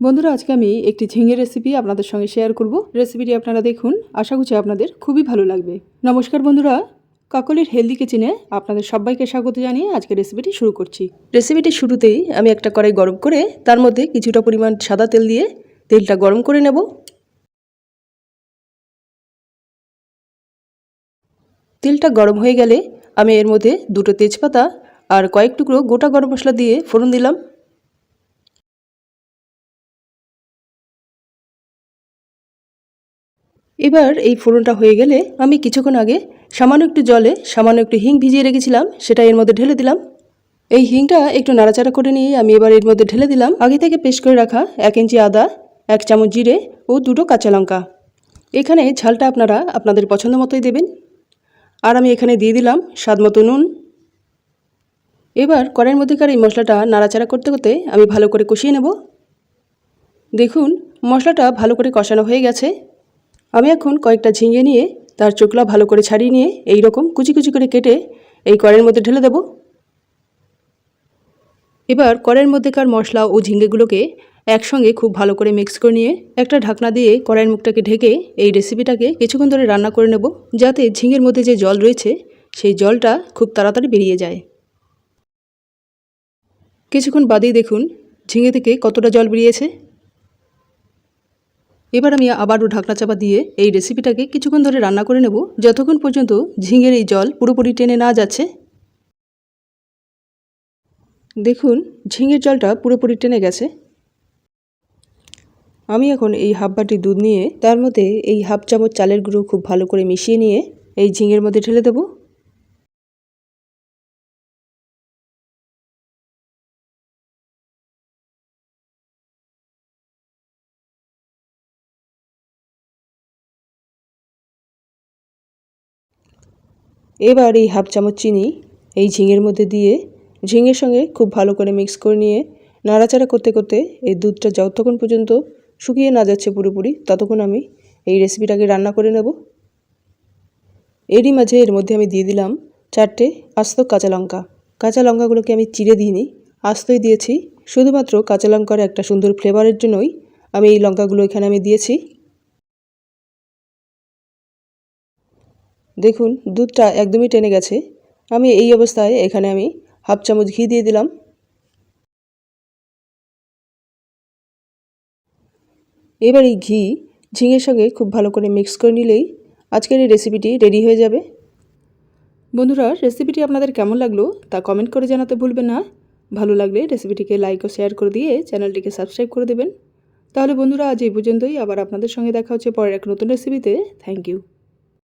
বন্ধুরা, আজকে আমি একটি ঝিঙের রেসিপি আপনাদের সঙ্গে শেয়ার করব। রেসিপিটি আপনারা দেখুন, আশা করছি আপনাদের খুবই ভালো লাগবে। নমস্কার বন্ধুরা, কাকলির হেলদি কিচেনে আপনাদের সবাইকে স্বাগত জানিয়ে আজকে রেসিপিটি শুরু করছি। রেসিপিটির শুরুতেই আমি একটা কড়াই গরম করে তার মধ্যে কিছুটা পরিমাণ সাদা তেল দিয়ে তেলটা গরম করে নেব। তেলটা গরম হয়ে গেলে আমি এর মধ্যে দুটো তেজপাতা আর কয়েক টুকরো গোটা গরম মশলা দিয়ে ফোড়ন দিলাম। এবার এই ফোড়নটা হয়ে গেলে আমি কিছুক্ষণ আগে সামান্য একটু জলে সামান্য একটু হিং ভিজিয়ে রেখেছিলাম, সেটা এর মধ্যে ঢেলে দিলাম। এই হিংটা একটু নাড়াচাড়া করে নিয়ে আমি এবার এর মধ্যে ঢেলে দিলাম আগে থেকে পেস্ট করে রাখা 1 ইঞ্চি আদা, 1 চামচ জিরে ও 2টো কাঁচা লঙ্কা। এখানে ঝালটা আপনারা আপনাদের পছন্দ মতোই দেবেন। আর আমি এখানে দিয়ে দিলাম স্বাদ মতো নুন। এবার কড়াইয়ের মধ্যেকার এই মশলাটা নাড়াচাড়া করতে করতে আমি ভালো করে কষিয়ে নেব। দেখুন, মশলাটা ভালো করে কষানো হয়ে গেছে। আমি এখন কয়েকটা ঝিঙে নিয়ে তার চোকলা ভালো করে ছাড়িয়ে নিয়ে এই রকম কুচি কুচি করে কেটে এই কড়াইয়ের মধ্যে ঢেলে দেব। এবার কড়াইয়ের মধ্যেকার মশলা ও ঝিঙেগুলোকে একসঙ্গে খুব ভালো করে মিক্স করে নিয়ে একটা ঢাকনা দিয়ে কড়াইয়ের মুখটাকে ঢেকে এই রেসিপিটাকে কিছুক্ষণ ধরে রান্না করে নেব, যাতে ঝিঙের মধ্যে যে জল রয়েছে সেই জলটা খুব তাড়াতাড়ি বেরিয়ে যায়। কিছুক্ষণ বাদেই দেখুন ঝিঙে থেকে কতটা জল বেরিয়েছে। এবার আমি আবারও ঢাকনা চাপা দিয়ে এই রেসিপিটাকে কিছুক্ষণ ধরে রান্না করে নেব, যতক্ষণ পর্যন্ত ঝিঙের এই জল পুরোপুরি টেনে না যাচ্ছে। দেখুন, ঝিঙের জলটা পুরোপুরি টেনে গেছে। আমি এখন এই হাফ বাটি দুধ নিয়ে তার মধ্যে এই হাফ চামচ চালের গুঁড়ো খুব ভালো করে মিশিয়ে নিয়ে এই ঝিঙের মধ্যে ঢেলে দেব। এবার এই হাফ চামচ চিনি এই ঝিঙের মধ্যে দিয়ে ঝিঙের সঙ্গে খুব ভালো করে মিক্স করে নিয়ে নাড়াচাড়া করতে করতে এই দুধটা যতক্ষণ পর্যন্ত শুকিয়ে না যাচ্ছে পুরোপুরি, ততক্ষণ আমি এই রেসিপিটাকে রান্না করে নেব। এরই মাঝে এর মধ্যে আমি দিয়ে দিলাম 4টে আস্ত কাঁচা লঙ্কা। কাঁচা লঙ্কাগুলোকে আমি চিড়ে দিইনি, আস্তই দিয়েছি। শুধুমাত্র কাঁচা লঙ্কার একটা সুন্দর ফ্লেভারের জন্যই আমি এই লঙ্কাগুলো এখানে আমি দিয়েছি। দেখুন, দুধটা একদমই টেনে গেছে। আমি এই অবস্থায় এখানে আমি হাফ চামচ ঘি দিয়ে দিলাম। এবার এই ঘি ঝিঙের সঙ্গে খুব ভালো করে মিক্স করে নিলেই আজকের এই রেসিপিটি রেডি হয়ে যাবে। বন্ধুরা, রেসিপিটি আপনাদের কেমন লাগলো তা কমেন্ট করে জানাতে ভুলবেন না। ভালো লাগলে রেসিপিটিকে লাইক ও শেয়ার করে দিয়ে চ্যানেলটিকে সাবস্ক্রাইব করে দেবেন। তাহলে বন্ধুরা, আজ এই পর্যন্তই। আবার আপনাদের সঙ্গে দেখা হচ্ছে পরের এক নতুন রেসিপিতে। Thank you.